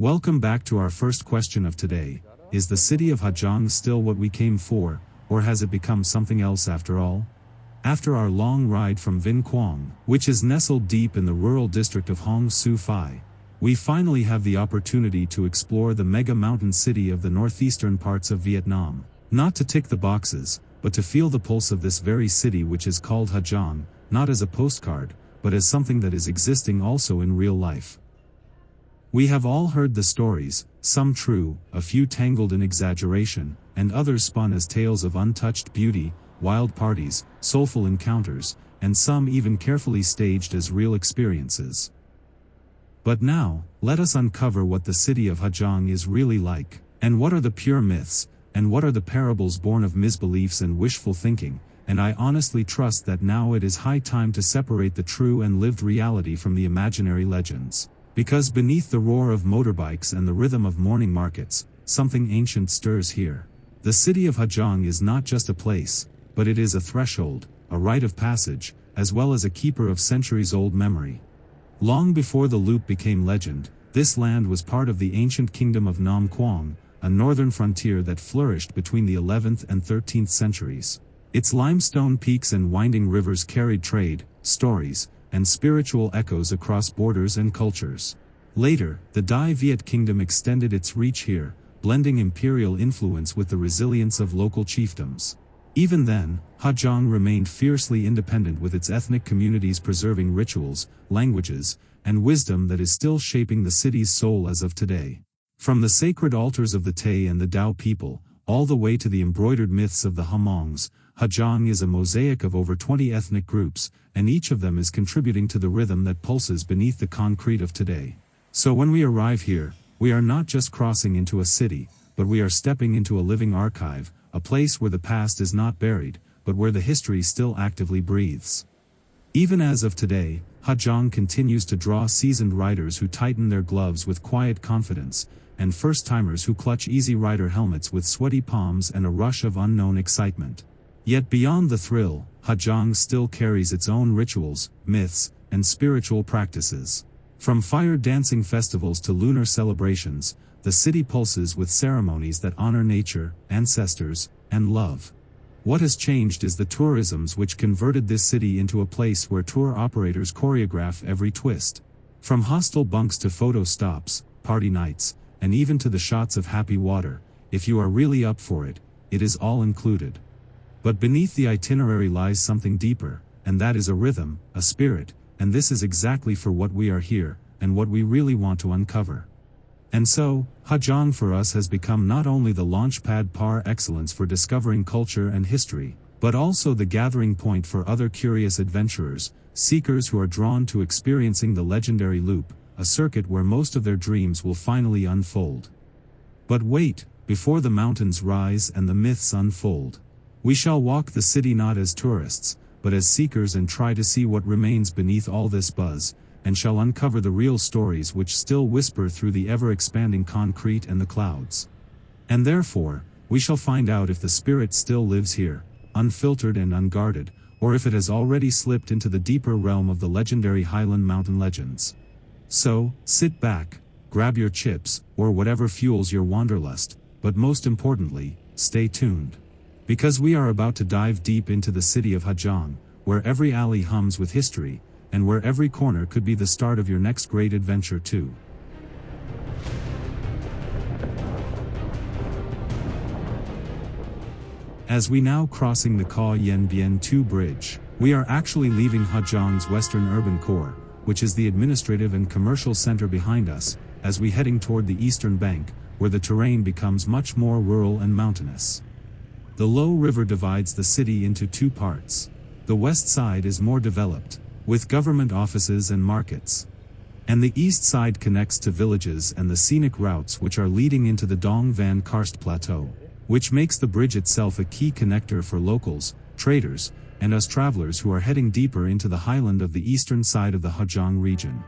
Welcome back to our first question of today. Is the city of Hà Giang still what we came for, or has it become something else after all? After our long ride from Vinh Quang, which is nestled deep in the rural district of Hong Su Phi, we finally have the opportunity to explore the mega mountain city of the northeastern parts of Vietnam. Not to tick the boxes, but to feel the pulse of this very city which is called Hà Giang, not as a postcard, but as something that is existing also in real life. We have all heard the stories, some true, a few tangled in exaggeration, and others spun as tales of untouched beauty, wild parties, soulful encounters, and some even carefully staged as real experiences. But now, let us uncover what the city of Hà Giang is really like, and what are the pure myths, and what are the parables born of misbeliefs and wishful thinking, and I honestly trust that now it is high time to separate the true and lived reality from the imaginary legends. Because beneath the roar of motorbikes and the rhythm of morning markets, something ancient stirs here. The city of Hà Giang is not just a place, but it is a threshold, a rite of passage, as well as a keeper of centuries-old memory. Long before the loop became legend, this land was part of the ancient kingdom of Nam Quang, a northern frontier that flourished between the 11th and 13th centuries. Its limestone peaks and winding rivers carried trade, stories, and spiritual echoes across borders and cultures. Later, the Dai Viet kingdom extended its reach here, blending imperial influence with the resilience of local chiefdoms. Even then, Hà Giang remained fiercely independent with its ethnic communities preserving rituals, languages, and wisdom that is still shaping the city's soul as of today. From the sacred altars of the Tay and the Dao people, all the way to the embroidered myths of the Hmongs, Hà Giang is a mosaic of over 20 ethnic groups, and each of them is contributing to the rhythm that pulses beneath the concrete of today. So when we arrive here, we are not just crossing into a city, but we are stepping into a living archive, a place where the past is not buried, but where the history still actively breathes. Even as of today, Hà Giang continues to draw seasoned riders who tighten their gloves with quiet confidence, and first-timers who clutch easy rider helmets with sweaty palms and a rush of unknown excitement. Yet beyond the thrill, Hà Giang still carries its own rituals, myths, and spiritual practices. From fire dancing festivals to lunar celebrations, the city pulses with ceremonies that honor nature, ancestors, and love. What has changed is the tourisms which converted this city into a place where tour operators choreograph every twist. From hostel bunks to photo stops, party nights, and even to the shots of happy water, if you are really up for it, it is all included. But beneath the itinerary lies something deeper, and that is a rhythm, a spirit, and this is exactly for what we are here, and what we really want to uncover. And so, Hà Giang for us has become not only the launchpad par excellence for discovering culture and history, but also the gathering point for other curious adventurers, seekers who are drawn to experiencing the legendary loop, a circuit where most of their dreams will finally unfold. But wait, before the mountains rise and the myths unfold. We shall walk the city not as tourists, but as seekers and try to see what remains beneath all this buzz, and shall uncover the real stories which still whisper through the ever-expanding concrete and the clouds. And therefore, we shall find out if the spirit still lives here, unfiltered and unguarded, or if it has already slipped into the deeper realm of the legendary highland mountain legends. So, sit back, grab your chips, or whatever fuels your wanderlust, but most importantly, stay tuned. Because we are about to dive deep into the city of Hà Giang, where every alley hums with history, and where every corner could be the start of your next great adventure too. As we now crossing the Ca Yen Bien Tu Bridge, we are actually leaving Hà Giang's western urban core, which is the administrative and commercial center behind us, as we heading toward the eastern bank, where the terrain becomes much more rural and mountainous. The low river divides the city into two parts. The west side is more developed, with government offices and markets. And the east side connects to villages and the scenic routes which are leading into the Dong Van Karst Plateau, which makes the bridge itself a key connector for locals, traders, and us travelers who are heading deeper into the highland of the eastern side of the Hà Giang region.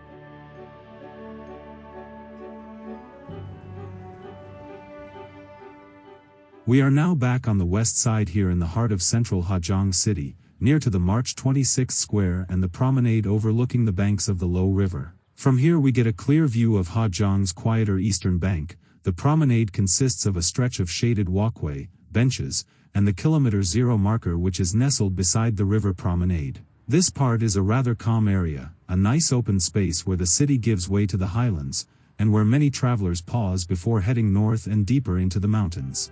We are now back on the west side here in the heart of central Hà Giang City, near to the March 26 Square and the promenade overlooking the banks of the Low River. From here we get a clear view of Hà Giang's quieter eastern bank. The promenade consists of a stretch of shaded walkway, benches, and the Kilometer Zero marker which is nestled beside the river promenade. This part is a rather calm area, a nice open space where the city gives way to the highlands, and where many travelers pause before heading north and deeper into the mountains.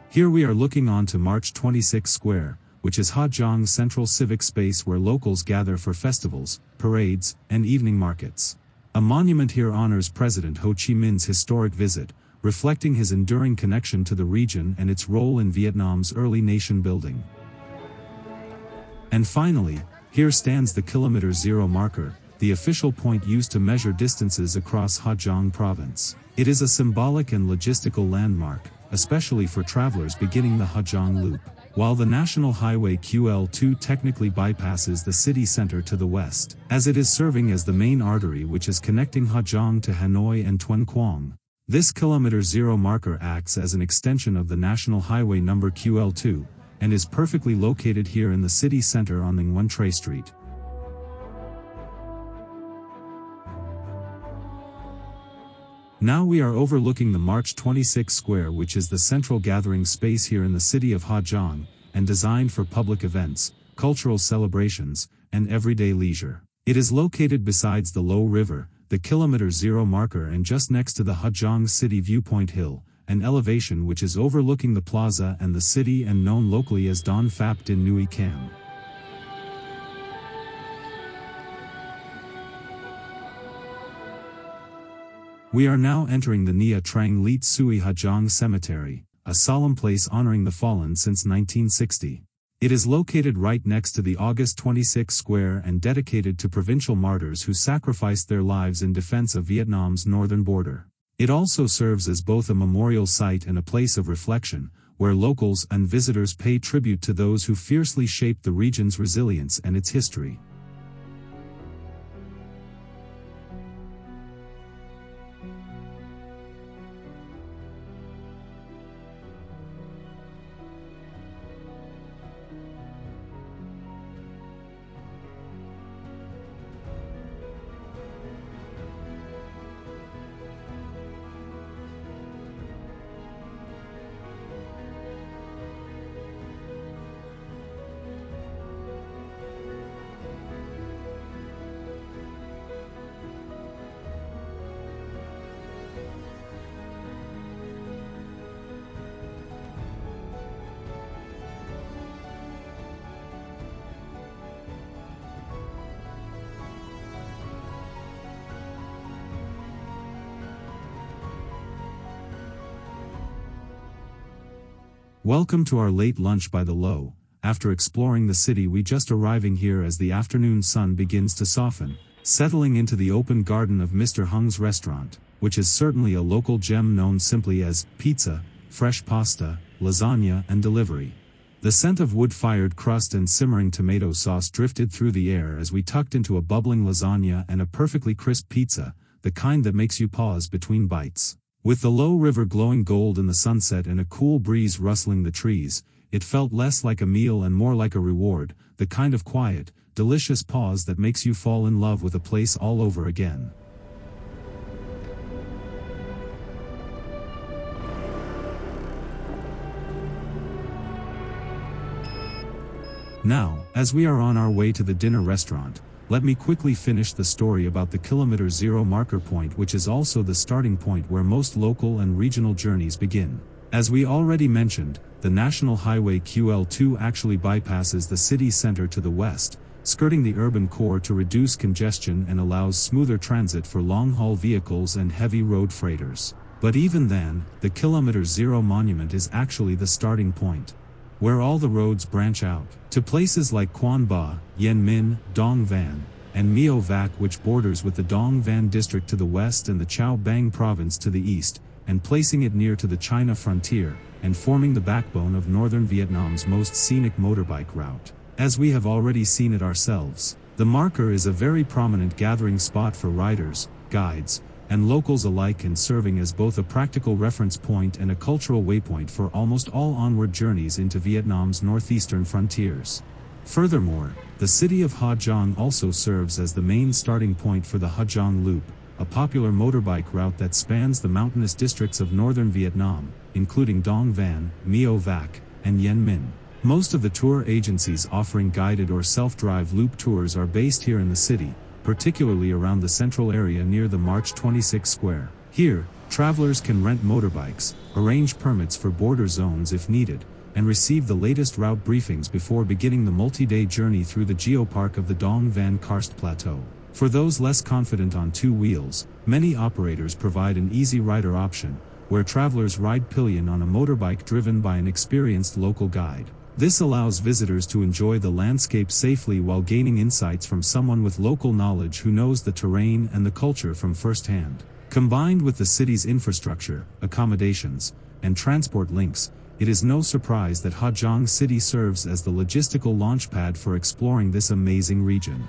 Here we are looking on to March 26 Square, which is Hà Giang's central civic space where locals gather for festivals, parades, and evening markets. A monument here honors President Ho Chi Minh's historic visit, reflecting his enduring connection to the region and its role in Vietnam's early nation building. And finally, here stands the Kilometer Zero marker, the official point used to measure distances across Hà Giang province. It is a symbolic and logistical landmark, especially for travelers beginning the Hà Giang loop. While the National Highway QL2 technically bypasses the city center to the west, as it is serving as the main artery which is connecting Hà Giang to Hanoi and Tuan Quang. This Kilometer Zero marker acts as an extension of the National Highway number QL2, and is perfectly located here in the city center on Nguyen Tre Street. Now we are overlooking the March 26 Square, which is the central gathering space here in the city of Hà Giang, and designed for public events, cultural celebrations, and everyday leisure. It is located besides the Low River, the Kilometer Zero marker, and just next to the Hà Giang City Viewpoint Hill, an elevation which is overlooking the plaza and the city and known locally as Don Phap Din Nui Cam. We are now entering the Nia Trang Liet Sui Hà Giang Cemetery, a solemn place honoring the fallen since 1960. It is located right next to the August 26 Square and dedicated to provincial martyrs who sacrificed their lives in defense of Vietnam's northern border. It also serves as both a memorial site and a place of reflection, where locals and visitors pay tribute to those who fiercely shaped the region's resilience and its history. Welcome to our late lunch by the Low. After exploring the city, we just arriving here as the afternoon sun begins to soften, settling into the open garden of Mr. Hung's restaurant, which is certainly a local gem known simply as pizza, fresh pasta, lasagna, and delivery. The scent of wood-fired crust and simmering tomato sauce drifted through the air as we tucked into a bubbling lasagna and a perfectly crisp pizza, the kind that makes you pause between bites. With the Low River glowing gold in the sunset and a cool breeze rustling the trees, it felt less like a meal and more like a reward, the kind of quiet, delicious pause that makes you fall in love with a place all over again. Now, as we are on our way to the dinner restaurant, let me quickly finish the story about the Kilometer Zero marker point, which is also the starting point where most local and regional journeys begin. As we already mentioned, the National Highway QL2 actually bypasses the city center to the west, skirting the urban core to reduce congestion and allows smoother transit for long-haul vehicles and heavy road freighters. But even then, the Kilometer Zero monument is actually the starting point, where all the roads branch out to places like Quán Ba, Yen Minh, Dong Van, and Mio Vac, which borders with the Dong Van district to the west and the Chao Bang province to the east, and placing it near to the China frontier, and forming the backbone of northern Vietnam's most scenic motorbike route. As we have already seen it ourselves, the marker is a very prominent gathering spot for riders, guides, and locals alike, and serving as both a practical reference point and a cultural waypoint for almost all onward journeys into Vietnam's northeastern frontiers. Furthermore, The city of Ha Giang also serves as the main starting point for the Ha Giang Loop, a popular motorbike route that spans the mountainous districts of northern Vietnam, including Dong Van, Mio Vac, and Yen Minh. Most of the tour agencies offering guided or self-drive loop tours are based here in the city, particularly around the central area near the March 26 square. Here, travelers can rent motorbikes, arrange permits for border zones if needed, and receive the latest route briefings before beginning the multi-day journey through the geopark of the Dong Van Karst Plateau. For those less confident on two wheels, many operators provide an easy rider option, where travelers ride Pillion on a motorbike driven by an experienced local guide. This allows visitors to enjoy the landscape safely while gaining insights from someone with local knowledge who knows the terrain and the culture from first-hand. Combined with the city's infrastructure, accommodations, and transport links, it is no surprise that Ha Giang City serves as the logistical launchpad for exploring this amazing region.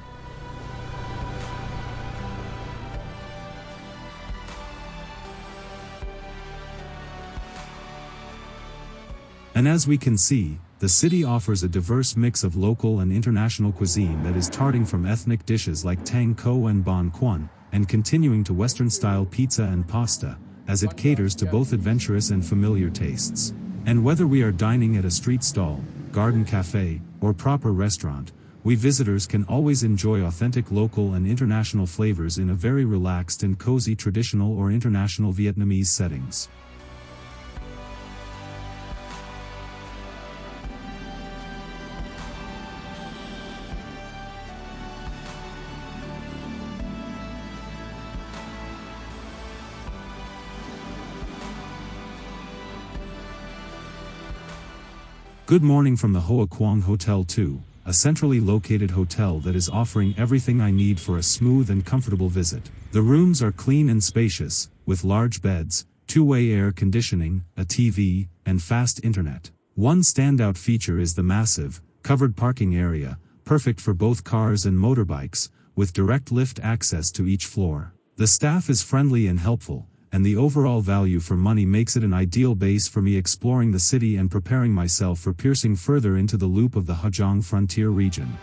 And as we can see, the city offers a diverse mix of local and international cuisine that is starting from ethnic dishes like tang ko and bon quan, and continuing to Western-style pizza and pasta, as it caters to both adventurous and familiar tastes. And whether we are dining at a street stall, garden cafe, or proper restaurant, we visitors can always enjoy authentic local and international flavors in a very relaxed and cozy traditional or international Vietnamese settings. Good morning from the Hoa Quang Hotel 2, a centrally located hotel that is offering everything I need for a smooth and comfortable visit. The rooms are clean and spacious, with large beds, two-way air conditioning, a TV, and fast internet. One standout feature is the massive, covered parking area, perfect for both cars and motorbikes, with direct lift access to each floor. The staff is friendly and helpful, and the overall value for money makes it an ideal base for me exploring the city and preparing myself for piercing further into the loop of the Ha Giang frontier region.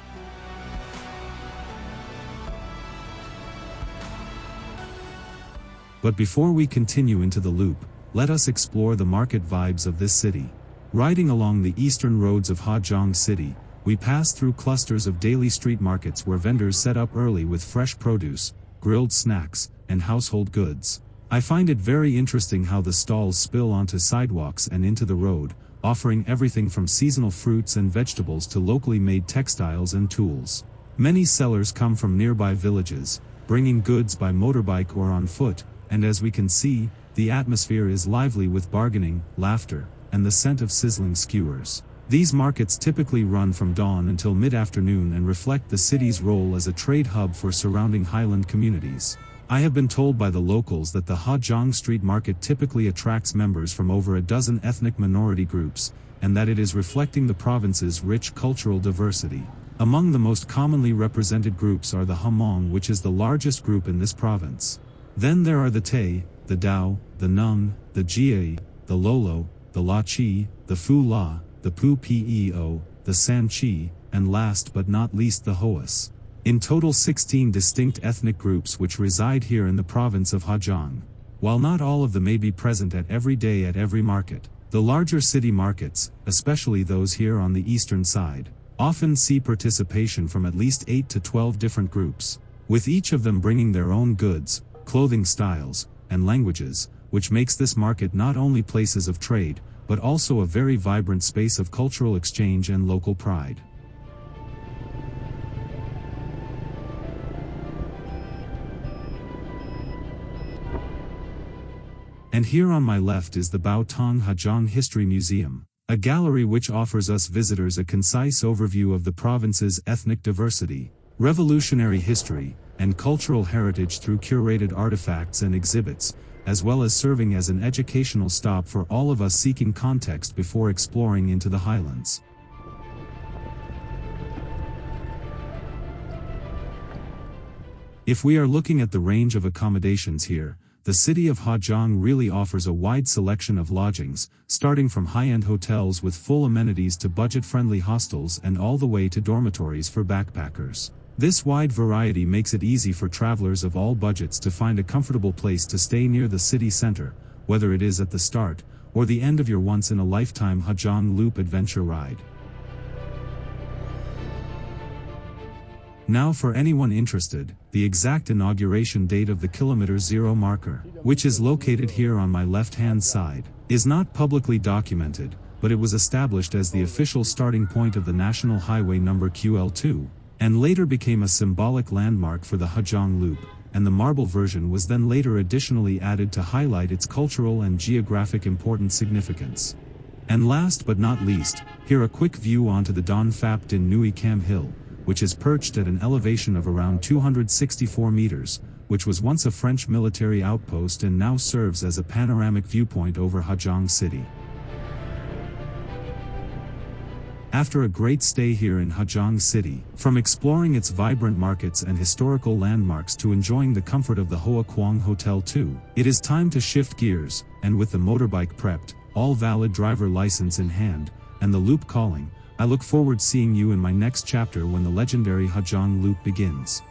But before we continue into the loop, let us explore the market vibes of this city. Riding along the eastern roads of Ha Giang City, we pass through clusters of daily street markets where vendors set up early with fresh produce, grilled snacks, and household goods. I find it very interesting how the stalls spill onto sidewalks and into the road, offering everything from seasonal fruits and vegetables to locally made textiles and tools. Many sellers come from nearby villages, bringing goods by motorbike or on foot, and as we can see, the atmosphere is lively with bargaining, laughter, and the scent of sizzling skewers. These markets typically run from dawn until mid-afternoon and reflect the city's role as a trade hub for surrounding highland communities. I have been told by the locals that the Ha Giang street market typically attracts members from over a dozen ethnic minority groups, and that it is reflecting the province's rich cultural diversity. Among the most commonly represented groups are the Hmong, which is the largest group in this province. Then there are the Tay, the Dao, the Nung, the Jie, the Lolo, the La Chi, the Phu La, the Pu Peo, the San Chi, and last but not least the Hoas. In total 16 distinct ethnic groups which reside here in the province of Ha Giang. While not all of them may be present at every day at every market, the larger city markets, especially those here on the eastern side, often see participation from at least 8 to 12 different groups, with each of them bringing their own goods, clothing styles, and languages, which makes this market not only places of trade, but also a very vibrant space of cultural exchange and local pride. And here on my left is the Bao Tong Ha Giang History Museum, a gallery which offers us visitors a concise overview of the province's ethnic diversity, revolutionary history, and cultural heritage through curated artifacts and exhibits, as well as serving as an educational stop for all of us seeking context before exploring into the highlands. If we are looking at the range of accommodations here, the city of Hà Giang really offers a wide selection of lodgings, starting from high-end hotels with full amenities to budget-friendly hostels and all the way to dormitories for backpackers. This wide variety makes it easy for travelers of all budgets to find a comfortable place to stay near the city center, whether it is at the start or the end of your once-in-a-lifetime Hà Giang Loop adventure ride. Now for anyone interested, the exact inauguration date of the Kilometer Zero marker, which is located here on my left-hand side, is not publicly documented, but it was established as the official starting point of the national highway number QL2, and later became a symbolic landmark for the Hà Giang Loop, and the marble version was then later additionally added to highlight its cultural and geographic important significance. And last but not least, here a quick view onto the Dong Van Karst Plateau hill, which is perched at an elevation of around 264 meters, which was once a French military outpost and now serves as a panoramic viewpoint over Hà Giang City. After a great stay here in Hà Giang City, from exploring its vibrant markets and historical landmarks to enjoying the comfort of the Hoa Quang Hotel 2, it is time to shift gears, and with the motorbike prepped, all valid driver license in hand, and the loop calling, I look forward seeing you in my next chapter when the legendary Hà Giang Loop begins.